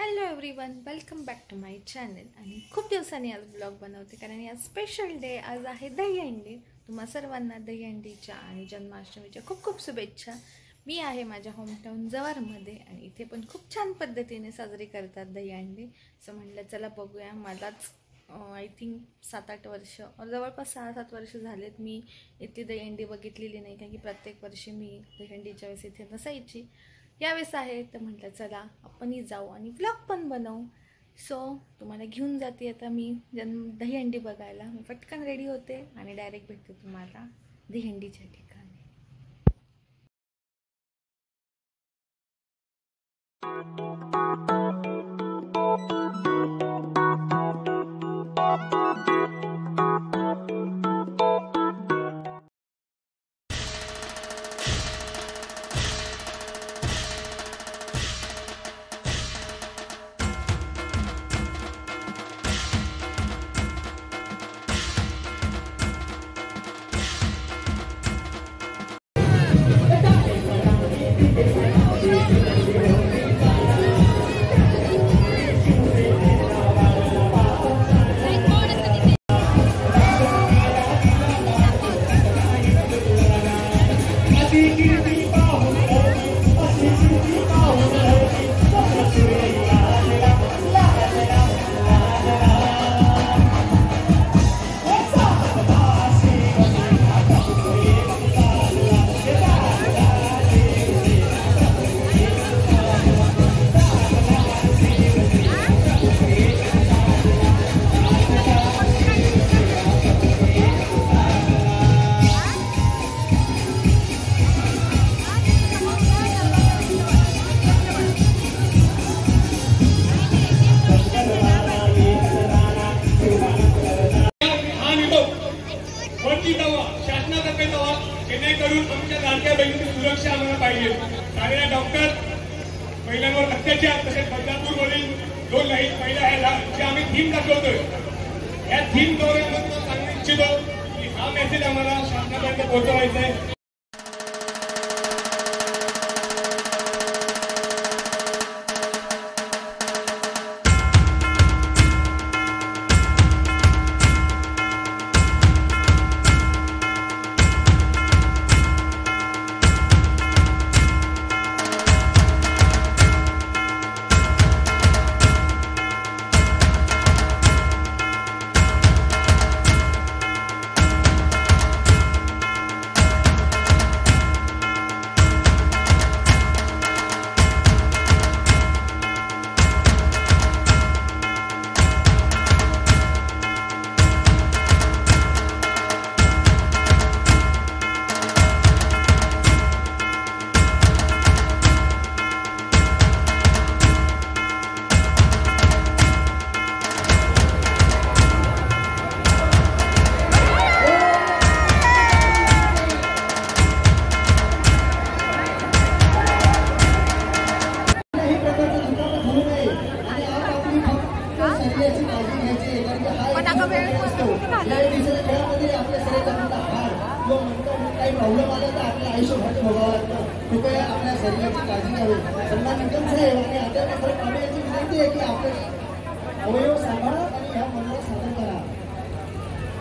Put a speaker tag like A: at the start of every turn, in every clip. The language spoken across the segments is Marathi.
A: Hello everyone, welcome back to my channel. आणि खूप दिवसांनी आज ब्लॉग बनवते कारण आज स्पेशल डे. आज आहे दहीहंडी. तुम्हा सर्वांना दहीहंडीच्या आणि जन्माष्टमीच्या खूप खूप शुभेच्छा. मी आहे माझ्या होमटाऊन जव्हारमध्ये आणि इथे पण खूप छान पद्धतीने साजरी करतात दहीहंडी. सो म्हटलं चला बघूया. मलाच आय थिंक 7-8 वर्ष, जवळपास 6-7 वर्ष झालेत मी इथली दहीहंडी बघितलेली नाही, कारण की प्रत्येक वर्षी मी दहीहंडीच्या वेळेस इथे नसायची. यावेळेस आहे तर म्हटलं चला आपणही जाऊ आणि व्लॉग पण बनवू. सो तुम्हाला घेऊन जाते आता मी दहीहंडी बघायला. मी पटकन रेडी होते आणि डायरेक्ट भेटते तुम्हाला दहीहंडीच्या ठिकाणी.
B: शासनातर्फे दवा जेणेकरून आमच्या लाडक्या बहिणीची सुरक्षा आम्हाला पाहिजे. साऱ्या डॉक्टर महिलांवर अत्याचार, तसेच बदलापूरमधील 2 लाईट महिला आहेत जे आम्ही थीम दाखवतोय. या थीमद्वारे आम्हाला सांगू इच्छितो की हा मेसेज आम्हाला शासनापर्यंत पोहोचवायचा आहे.
C: प्रॉब्लेम आला तर आपल्या आयुष्यभर भोगावं लागतं. कृपया आपल्या शरीराची काळजी घ्यावी. सन्मान निकम साहेब आणि आता आम्ही याची विनंती आहे की आपले अवयव सांभाळा आणि ह्या मनोरा सादर करा.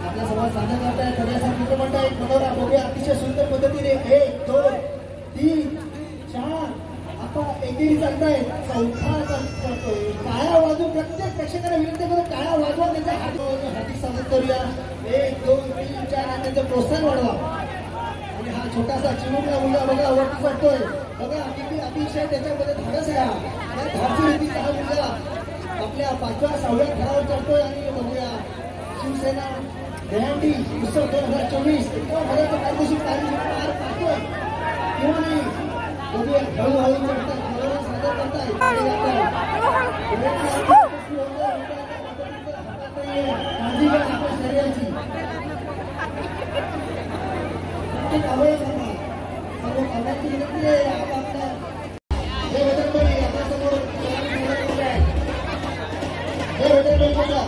C: आपल्या समाज सादर करताय पर्यासा मित्रमंडळ एक मनोरा बघूया अतिशय सुंदर पद्धतीने 1, 2, 3, 4 आपण एकेरी चालताय. चौथा करतोय. टाळ्या वाजवून प्रत्येक प्रेक्षकांना विनंती करून टाळ्या वाजवा. त्यांच्या हाती स्वागत करूया. 1, 2, 3, 4 आणि त्यांचं प्रोत्साहन वाढवा. आणि हा छोटासा चिमुकला मुलगा बघा वरती चढतोय. बघा अतिशय त्याच्यामध्ये धाडस आहे. धाडसी रीतीचा हा मुलगा आपल्या 5व्या-6व्या घरावर चढतोय. आणि बघूया शिवसेना दहीहंडी उत्सव 2024 भराचा कायदेशीर कार्यक्रम पार पाडतोय किंवा नाही. बघूया हळूहळू चढतात, सादर करताय. काळजी घ्या आपल्या शरीराची. अवयव सर्व करण्याची विनंती आहे. आपल्या हे वजनपणी आपल्यासमोर हे वजनपणी बघा.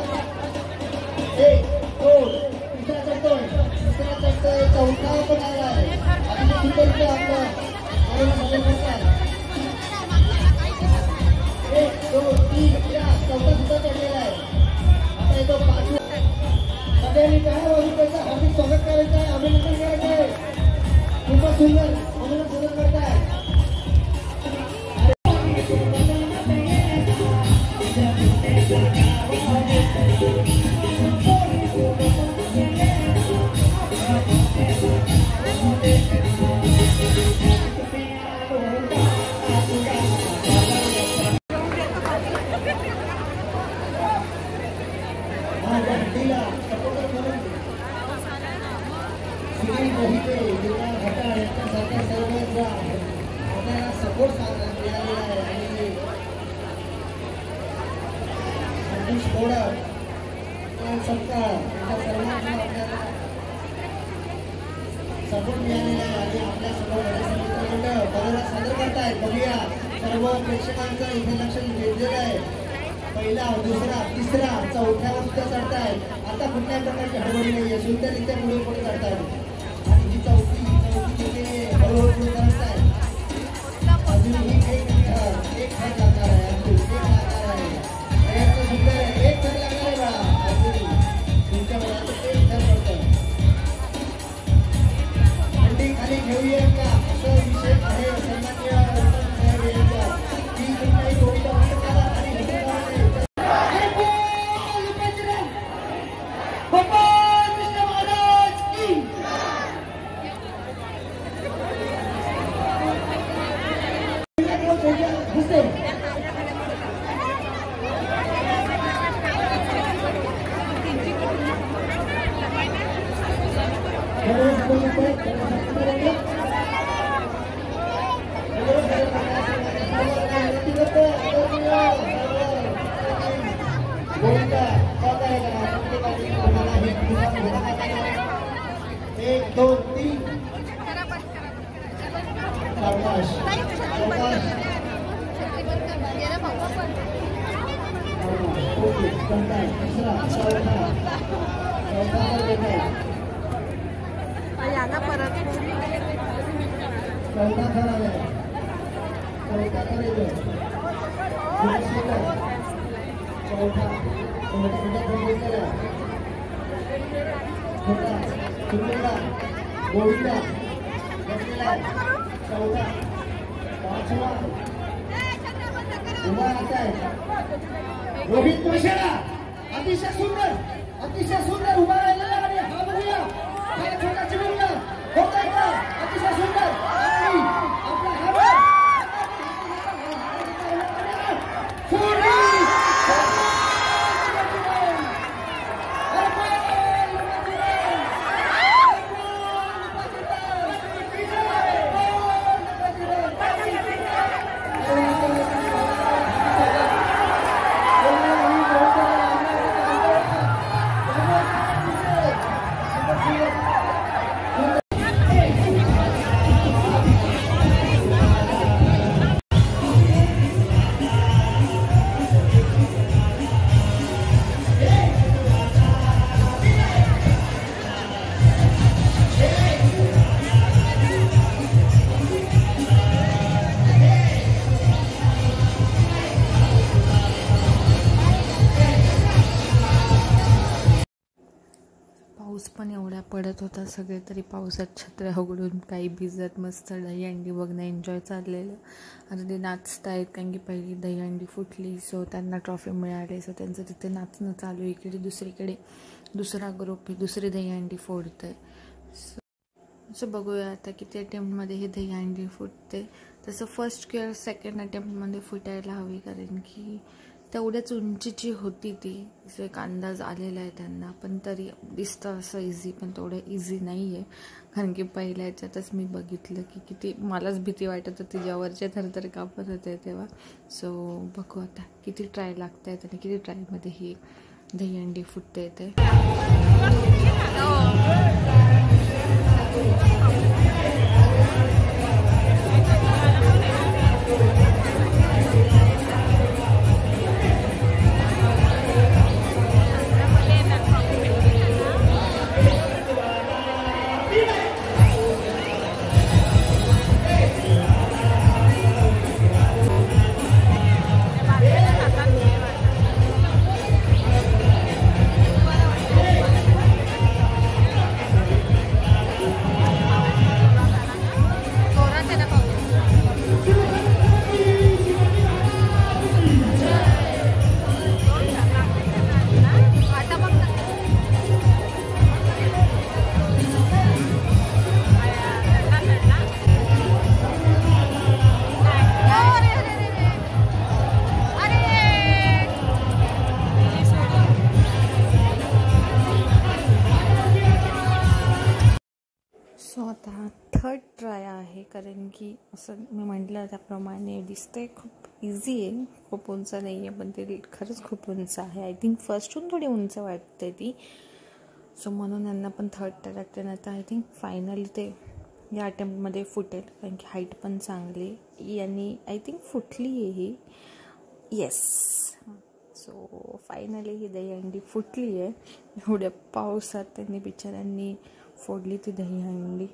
C: 1, 2 तिसरा चढतोय, तिसरा चढतोय, चौथा पण आलाय. आणि सुंदर आपलं 1, 2, 3 जगदीश मोडक सत्कार यांच्या सर्वांना आपल्याला सपोर्ट मिळालेला आहे आणि आपल्या सर्व गणेश मंडळ बघायला सादर करतायत. बघूया सर्व प्रेक्षकांचं इथे लक्ष वेधलेलं आहे. पहिला दुसरा तिसरा चौथ्यावर सुद्धा चढतायत. आता कुठल्याही प्रकारची हडबडी नाहीये, सुंदररित्या पुढे पुढे चढतायत आणि जी चौथी तिथे हळूहळू पुढे चढतायत. अजूनही एक थर लागणार आहे, अजून एक लागणार आहे. प्रयत्न सुंदर आहे, एक थर लागणार आहे बाळा. अजूनही तुमच्या मनात एक थर पडतं. थंडी खाली घेऊया का असं विशेष आहे सन्माननीय साहेब यांचा की कुठल्याही गोष्ट करा आणि एक दोन तीन सावकाश सावकाश ओके कंटाळ तिसरा चौथा चौथा चौथा थर आला चौथा थर येतो चौथा छोटा गोविंदा बसलेला चौथा पाचवा उभा राहताय रोहित कोशेला अतिशय सुंदर उभा राहिलेला आणि हा बघूया हा छोटा चिमुरडा होता का अतिशय सुंदर आणि आपला हा
A: पाऊस पण एवढा पडत होता, सगळे तरी पावसात छत्र्या उघडून काही भिजत मस्त दहीहंडी बघणं एन्जॉय चाललेलं. आता ते नाचत आहेत कारण की पहिली दहीहंडी फुटली, सो त्यांना ट्रॉफी मिळाली, सो त्यांचं तिथे नाचणं चालू. इकडे दुसरीकडे दुसरा ग्रुप दुसरी दहीहंडी फोडत आहे. सो बघूया आता किती अटेम्प्टमध्ये हे दहीहंडी फुटते. तसं फर्स्ट किंवा सेकंड अटेम्प्टमध्ये फुटायला हवी, कारण की तेवढ्याच उंचीची होती ती, जो एक अंदाज आलेला आहे त्यांना. पण तरी दिसतं असं इझी, पण तेवढं इझी नाही आहे, कारण की पहिल्या ह्याच्यातच मी बघितलं की किती मलाच भीती वाटत होती, ज्यावरचे थरथर कापत होते तेव्हा. सो बघू आता किती ट्राय लागत आहेत आणि किती ट्रायमध्ये ही दहीहंडी फुटते ते. कारण की असं मी म्हटलं त्याप्रमाणे दिसतंय खूप इझी आहे, खूप उंच नाही आहे, पण ते खरंच खूप उंच आहे. आय थिंक फर्स्टहून थोडी उंच वाटते ती. सो म्हणून यांना पण third attempt I think finally ते या अटेम्प्टमध्ये फुटेल, कारण की हाईट पण चांगली यांनी आय थिंक फुटली आहे ही. येस, सो फायनली ही दहीहंडी फुटली आहे. एवढ्या पावसात त्यांनी बिचाऱ्यांनी फोडली ती दहीहंडी.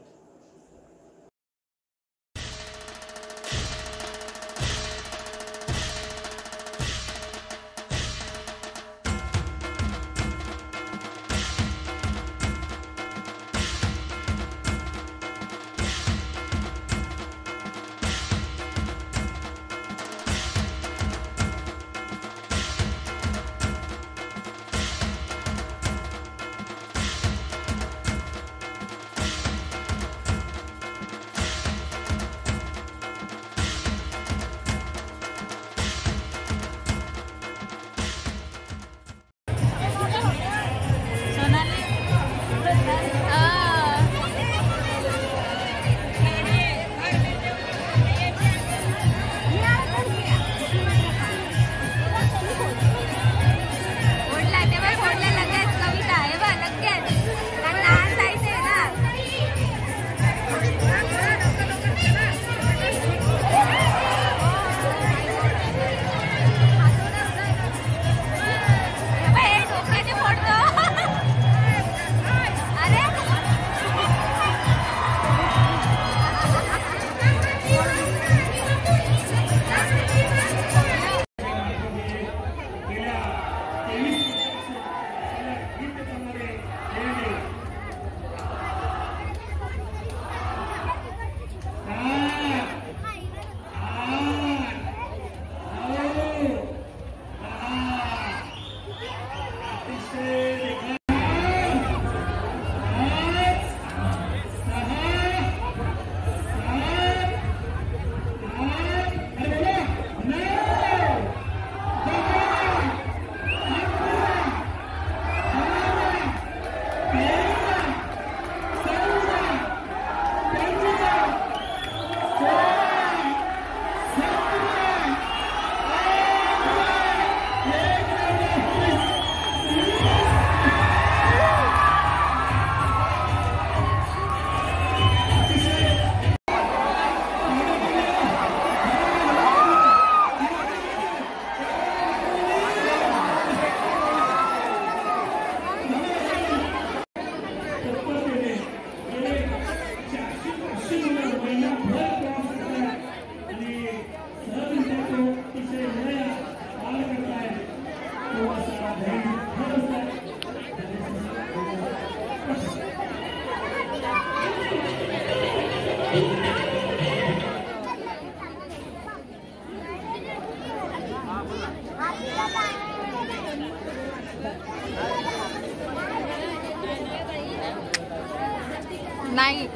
A: नाही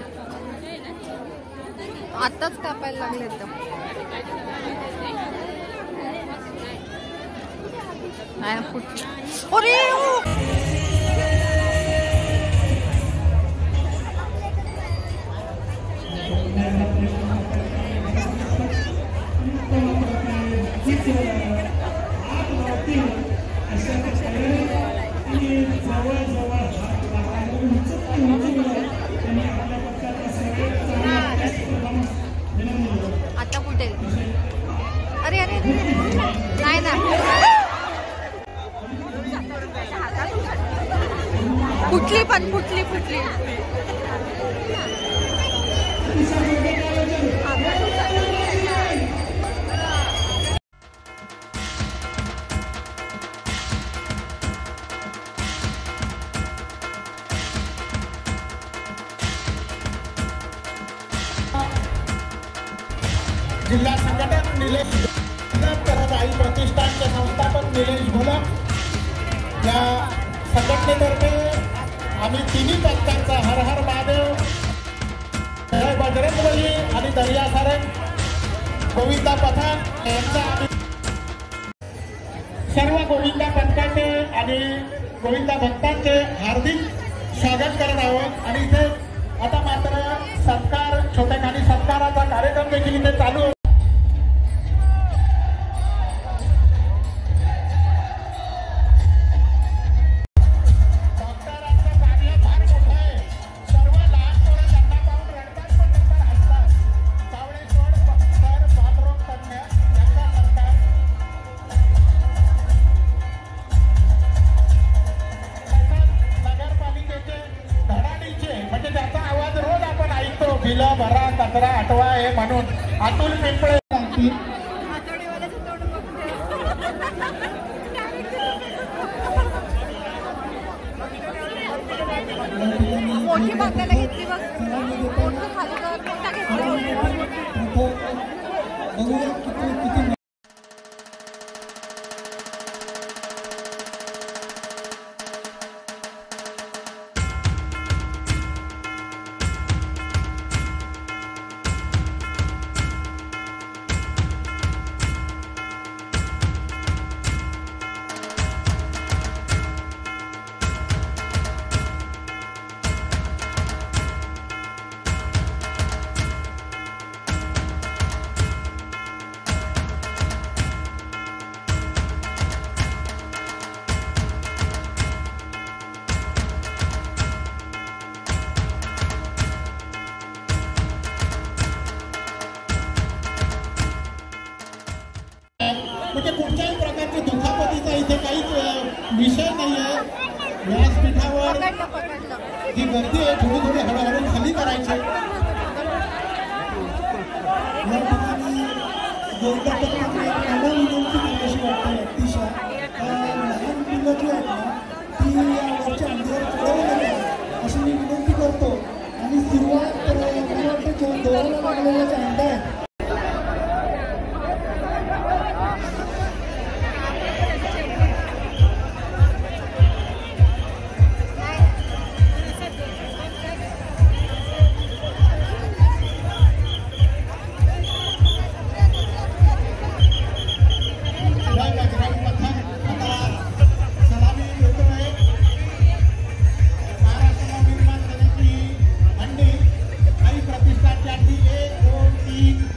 A: आताच कापायला लागले तर नाही फुट. अरे आता फुटेल. अरे अरे नाही ना फुटली पण फुटली.
C: जिल्हा संघटक निलेश आई प्रतिष्ठानचे संस्थापक निलेश भोलक या संघटनेतर्फे आम्ही तिन्ही पक्षांचा हर हर महादेव, जय बजरंगबली आणि दर्या सारंग, गोविंदा पथक यांचा सर्व गोविंदा पथकाचे आणि गोविंदा भक्तांचे हार्दिक स्वागत करत आहोत. आणि इथे आता मात्र सत्कार
D: छोट्या खाली सत्काराचा कार्यक्रम देखील इथे चालू आहे. डॉक्टरांचं कार्य फार मोठं आहे. सर्व लहान पोरं त्यांना पाहून रडतात पण नंतर हसतात. सावळेश्वर सर बालरोग तज्ञ यांचा सत्कार. तसंच नगरपालिकेचे धडाडीचे म्हणजे त्याचा आवाज रोज आपण ऐकतो, बिलं भरा, कचरा हटवा हे म्हणून, अतुल पिंपळे.
A: मोठी बघायला घेतली बघ, मोठं खाली कर, मोठा घेतला.
C: बघूया किती
D: म्हणजे कुठल्याही प्रकारची दुखापतीचा इथे काहीच विषय नाही आहे. व्यासपीठावर जी गर्दी आहे थोडी थोडी हळूहळू खाली करायची.
C: या ठिकाणी विनंती करायची वाटते अतिशय. लहान मुलं जी आहेत ना ती या वरच्या अंगावर चढवू नये अशी मी विनंती करतो. आणि सुरुवात मला वाटतं दोराला लागलेला अंडा आहे.
D: प्रतिष्ठानच्या 1 2 3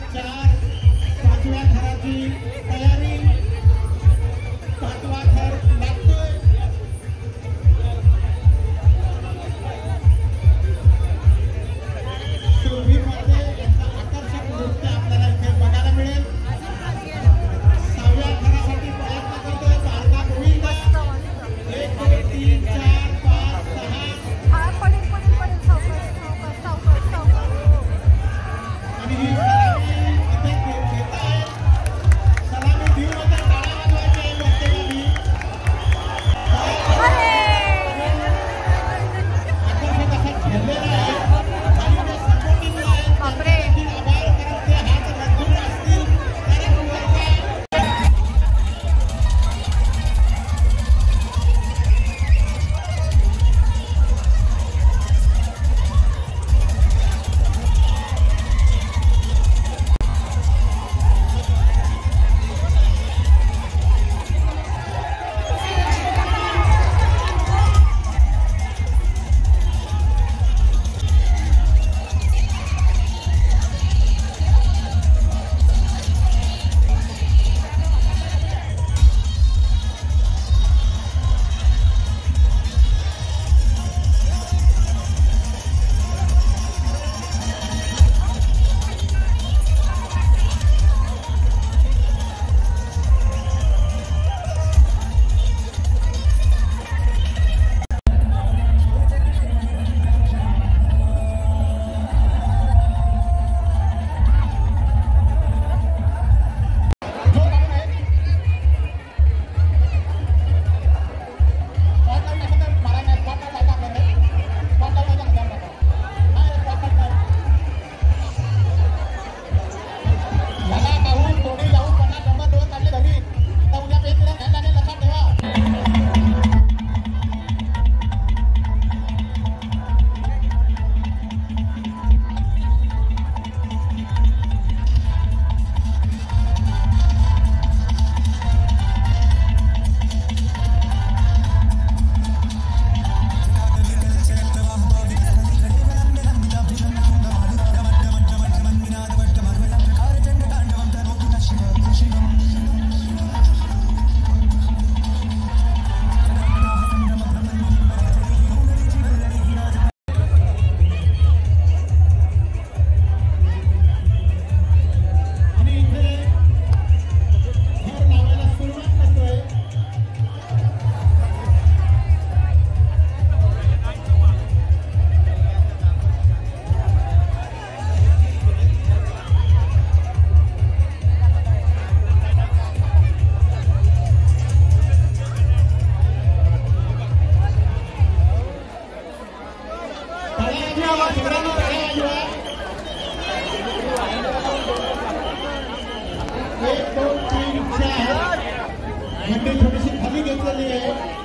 D: हंडी थोडीशी खाली घेतलेली आहे.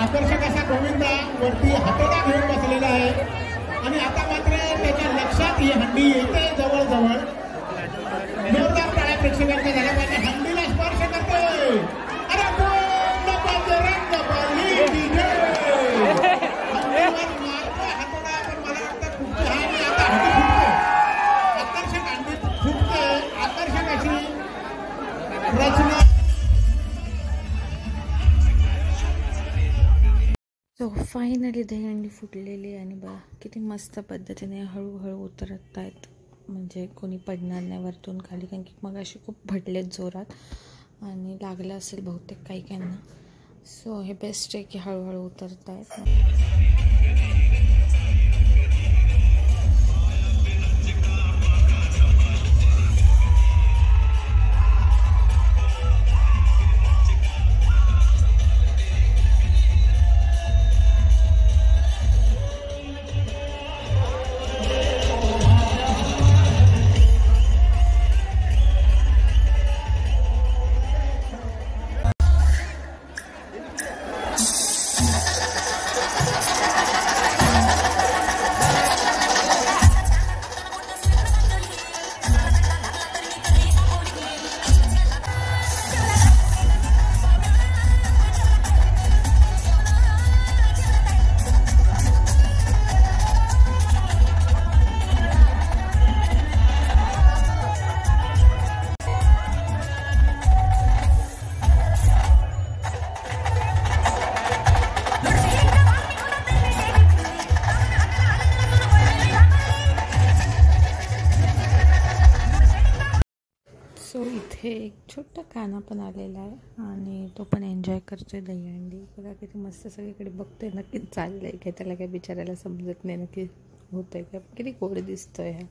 D: आकर्षक असा गोविंदा वरती हातोडा घेऊन बसलेला आहे आणि आता मात्र त्याच्या लक्षात ही हंडी येते जवळजवळ. जोरदार टाळ्या प्रेक्षकांच्या झाल्या पाहिजे. हंडीला स्पर्श करतोय. अरे रंग बली डीजे हंडीवर मारतो हातोडा, पण मला वाटतं खूप आणि आता हंडी फुटते. आकर्षक हंडी फुटते. आकर्षक अशी रचना.
A: सो फायनली दहीहंडी फुटलेली आणि बघा किती मस्त पद्धतीने हळूहळू उतरत आहेत. म्हणजे कोणी पडणार नाही वरतून खाली, कारण की मग अशी खूप भटलेत जोरात आणि लागलं असेल बहुतेक काही काहींना. सो हे बेस्ट आहे की हळूहळू उतरत आहेत. सो इथे एक छोटा काना पण आलेला आहे आणि तो पण एन्जॉय करतोय दहीहंडी. बघा किती मस्त सगळीकडे बघतोय. नक्की चाललंय काय, त्याला काय बिचारायला समजत नाही नक्की होतंय काय. किती गोड दिसतोय ह्या.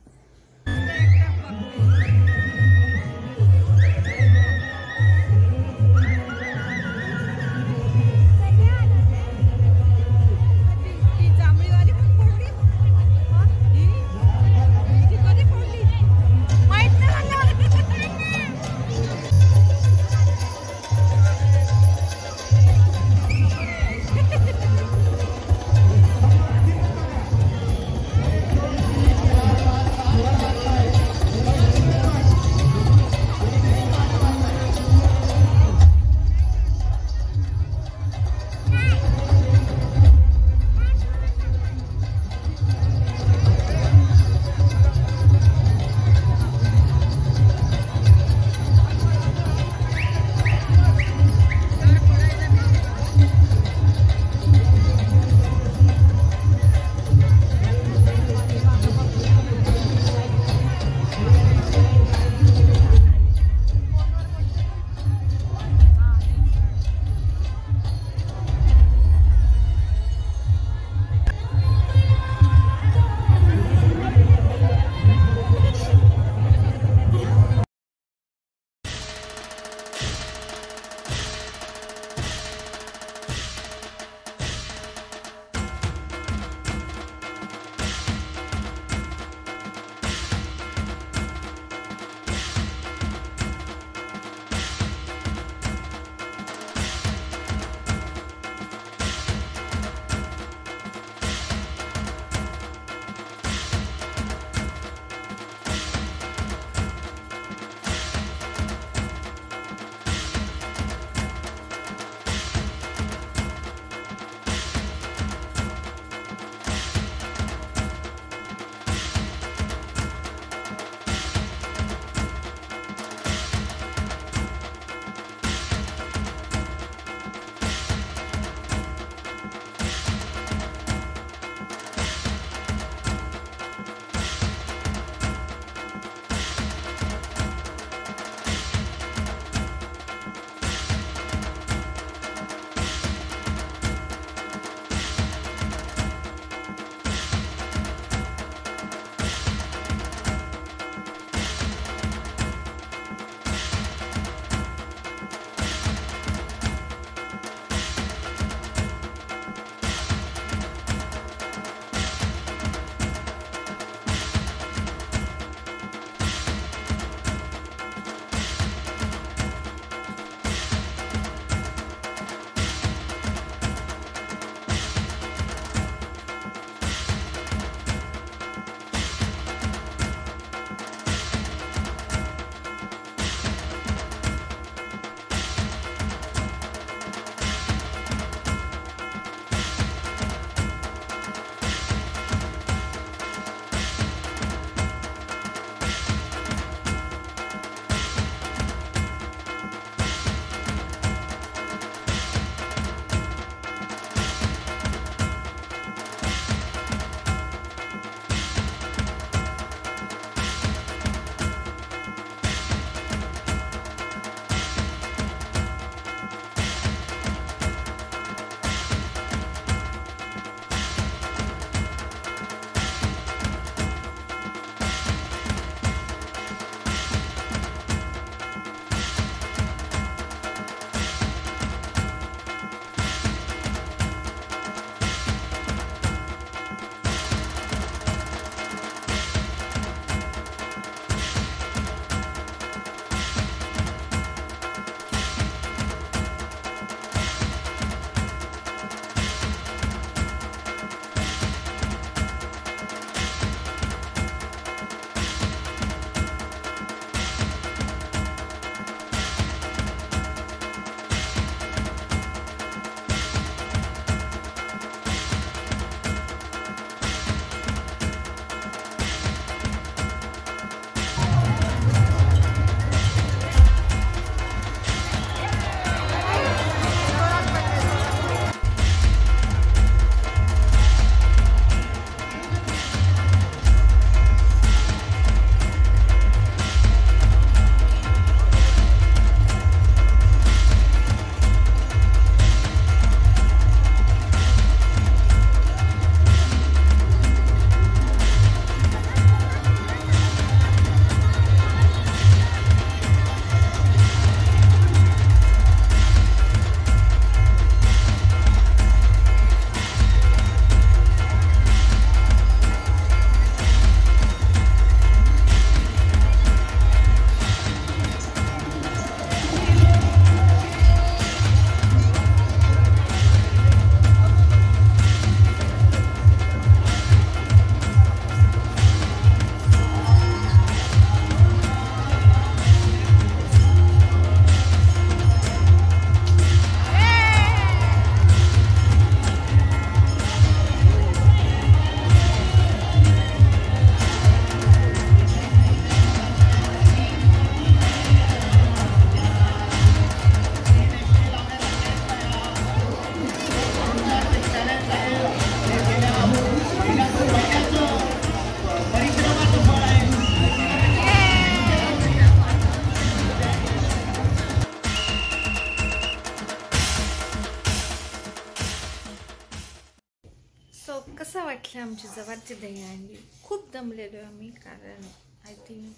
A: वाटलं आमची जवळची दहीहंडी. खूप दमलेलो आहे आम्ही, कारण आय थिंक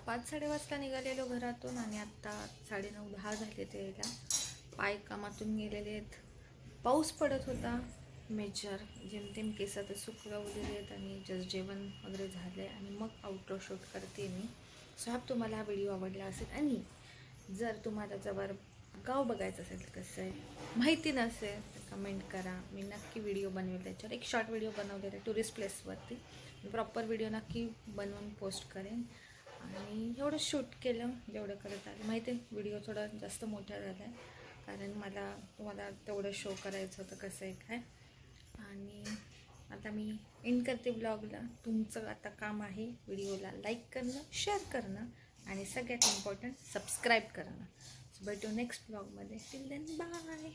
A: 5-6:30 वाजता निघालेलो घरातून आणि आत्ता 9:30-10 झाले ते यायला. पाय कामातून गेलेले आहेत. पाऊस पडत होता मेजर, जेमतेम केस तर सुकवलेले आहेत आणि जस्ट जेवण वगैरे झालं आहे आणि मग आउटरो शूट करते मी. सो हा तुम्हाला हा व्हिडिओ आवडला असेल आणि जर तुम्हाला जवळ गाव बघायचं असेल कसं आहे माहिती नसेल तर कमेंट करा. मी नक्की व्हिडिओ बनवेल त्याच्यावर. एक शॉर्ट व्हिडिओ बनवलेला आहे टुरिस्ट प्लेसवरती. प्रॉपर व्हिडिओ नक्की बनवून पोस्ट करेन. आणि एवढं शूट केलं जेवढं करत आलं. माहिती आहे व्हिडिओ थोडा जास्त मोठा झाला आहे, कारण मला तुम्हाला तेवढं शो करायचं होतं कसं आहे काय. आणि आता मी एंड करते ब्लॉगला. तुमचं आता काम आहे व्हिडिओला लाईक करणं, शेअर करणं आणि सगळ्यात इम्पॉर्टंट सबस्क्राईब करणं. सो भेटू नेक्स्ट ब्लॉगमध्ये. Till then bye.